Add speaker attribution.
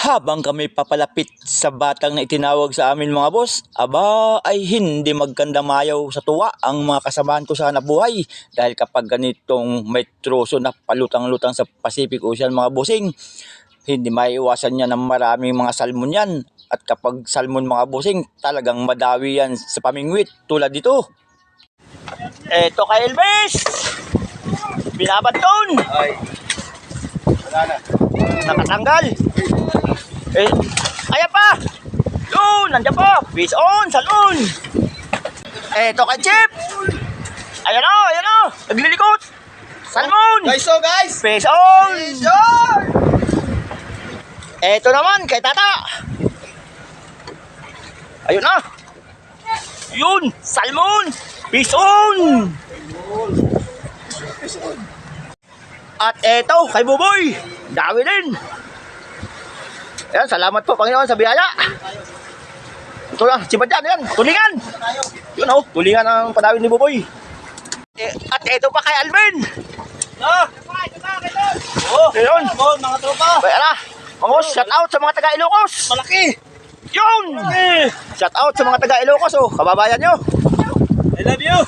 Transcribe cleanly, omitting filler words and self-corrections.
Speaker 1: Habang kami papalapit sa batang na itinawag sa amin mga boss, aba ay hindi magkandamayaw sa tuwa ang mga kasamahan ko sa hanapbuhay. Dahil kapag ganitong may troso na palutang-lutang sa Pacific Ocean mga bossing, hindi maiiwasan niya ng maraming mga salmon yan. At kapag salmon mga bossing, talagang madawi yan sa pamingwit tulad dito. Eto kay Elvis! Binabanton!
Speaker 2: Ay, wala na.
Speaker 1: Nakatanggal! Eh, ayan pa! Yun, nandiyan pa! Fish on, salon! Eto kay Chip! Ayan o! Naglilikot! Salmon!
Speaker 2: Guys, so guys!
Speaker 1: Fish on!
Speaker 2: Sure!
Speaker 1: Eto naman kay Tata! Ayun na! Yun! Salmon! Fish on! At eto kay Buboy! Dawi din! Ayan, salamat po Panginoon sa biyaya. Ito lang, sibad yan, ayan, tulingan. Yun o, tulingan ang padawin ni Buboy. At ito pa kay Alvin. Ayun.
Speaker 2: Mga tropa!
Speaker 1: Kaya na, mga shout out sa mga taga Ilocos.
Speaker 2: Malaki!
Speaker 1: Yun! Shout out sa mga taga Ilocos, oh, kababayan nyo.
Speaker 2: I love you!